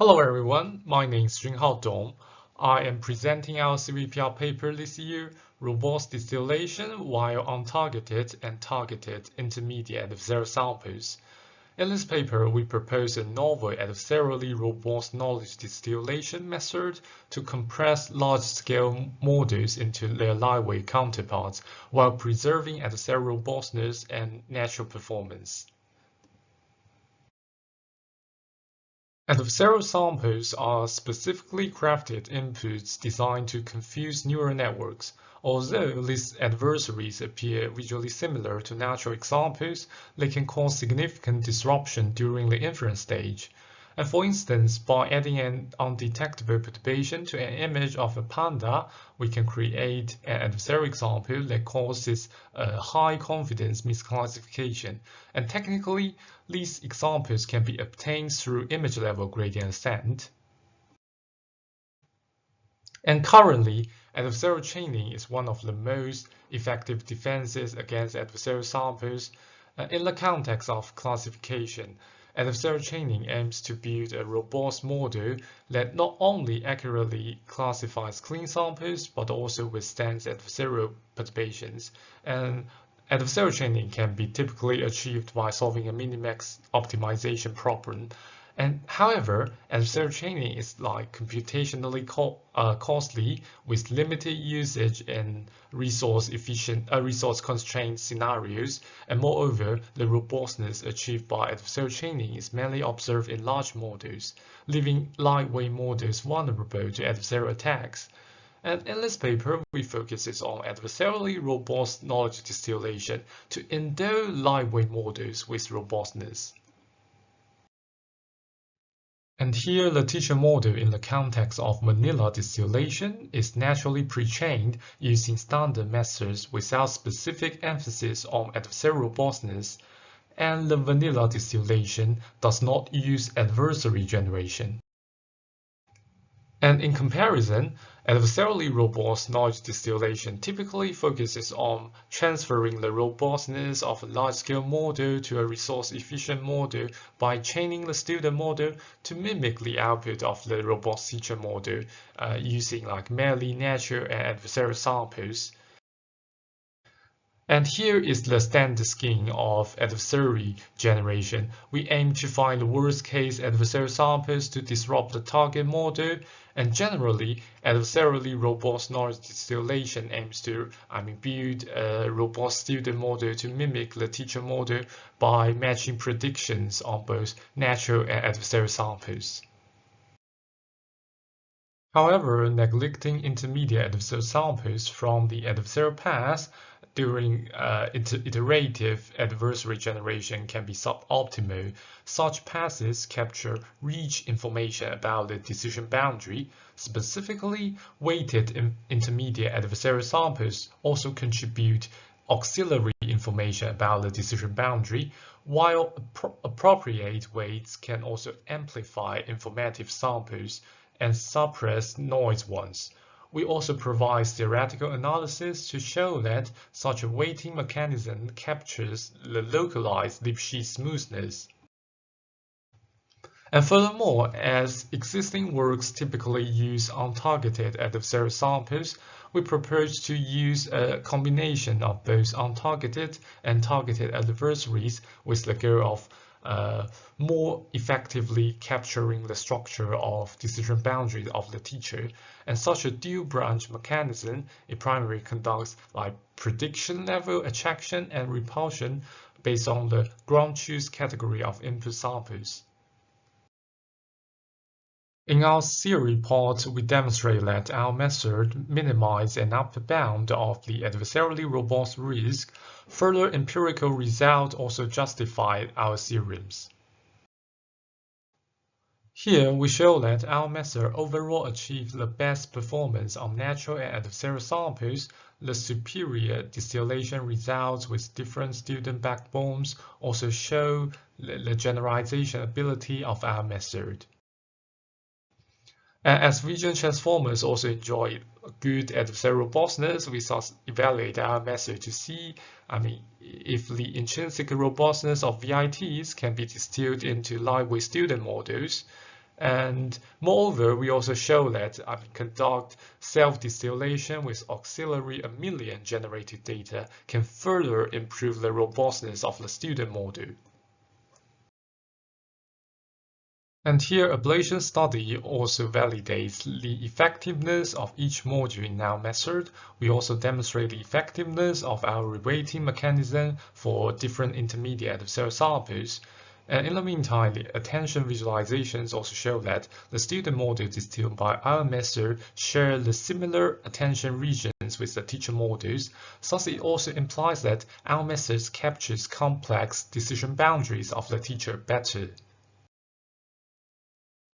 Hello everyone, my name is Junhao Dong. I am presenting our CVPR paper this year, Robust Distillation while Untargeted and Targeted Intermediate Adversarial Samples. In this paper, we propose a novel adversarially robust knowledge distillation method to compress large-scale models into their lightweight counterparts while preserving adversarial robustness and natural performance. Adversarial samples are specifically crafted inputs designed to confuse neural networks. Although these adversaries appear visually similar to natural examples, they can cause significant disruption during the inference stage. And for instance, by adding an undetectable perturbation to an image of a panda, we can create an adversarial example that causes a high confidence misclassification. And technically, these examples can be obtained through image level gradient ascent. And currently, adversarial chaining is one of the most effective defenses against adversarial samples in the context of classification. Adversarial chaining aims to build a robust model that not only accurately classifies clean samples but also withstands adversarial perturbations. And adversarial chaining can be typically achieved by solving a minimax optimization problem. And however, adversarial chaining is computationally costly with limited usage in resource-constrained scenarios, and moreover, the robustness achieved by adversarial chaining is mainly observed in large models, leaving lightweight models vulnerable to adversarial attacks. And in this paper, we focus on adversarially robust knowledge distillation to endow lightweight models with robustness. And here the teacher model in the context of vanilla distillation is naturally pre-trained using standard methods without specific emphasis on adversarial robustness, and the vanilla distillation does not use adversary generation. And in comparison, adversarially robust knowledge distillation typically focuses on transferring the robustness of a large-scale model to a resource-efficient model by chaining the student model to mimic the output of the robust teacher model using merely natural and adversarial samples. And here is the standard scheme of adversary generation. We aim to find the worst-case adversarial samples to disrupt the target model, and generally, adversarially robust knowledge distillation aims to build a robust student model to mimic the teacher model by matching predictions on both natural and adversarial samples. However, neglecting intermediate adversarial samples from the adversarial path during iterative adversary generation can be suboptimal. Such passes capture rich information about the decision boundary. Specifically, weighted intermediate adversarial samples also contribute auxiliary information about the decision boundary, while appropriate weights can also amplify informative samples and suppress noise ones. We also provide theoretical analysis to show that such a weighting mechanism captures the localized Lipschitz smoothness. And furthermore, as existing works typically use untargeted adversarial samples, we propose to use a combination of both untargeted and targeted adversaries with the goal of more effectively capturing the structure of decision boundaries of the teacher. And such a dual branch mechanism, it primarily conducts prediction level attraction and repulsion based on the ground truth category of input samples. In our theory part, we demonstrate that our method minimizes an upper bound of the adversarially robust risk. Further empirical results also justify our theorems. Here, we show that our method overall achieves the best performance on natural and adversarial samples. The superior distillation results with different student backbones also show the generalization ability of our method. As region transformers also enjoy good adversarial robustness, we thus evaluate our method to see, if the intrinsic robustness of VITs can be distilled into lightweight student models. And moreover, we also show that conduct self-distillation with auxiliary annealing generated data can further improve the robustness of the student module. And here, ablation study also validates the effectiveness of each module in our method. We also demonstrate the effectiveness of our reweighting mechanism for different intermediate adversarial samples. And in the meantime, the attention visualizations also show that the student module distilled by our method share the similar attention regions with the teacher modules. Thus, it also implies that our method captures complex decision boundaries of the teacher better.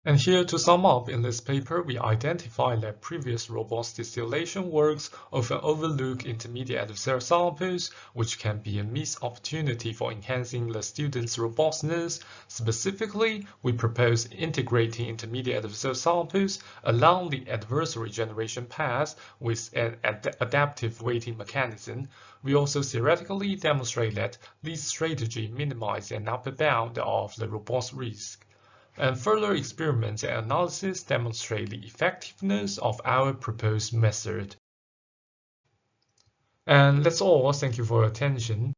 And here to sum up, in this paper, we identify that previous robust distillation works often overlook intermediate adversarial samples, which can be a missed opportunity for enhancing the student's robustness. Specifically, we propose integrating intermediate adversarial samples along the adversary generation path with an adaptive weighting mechanism. We also theoretically demonstrate that this strategy minimizes an upper bound of the robust risk. And further experiments and analysis demonstrate the effectiveness of our proposed method. And that's all. Thank you for your attention.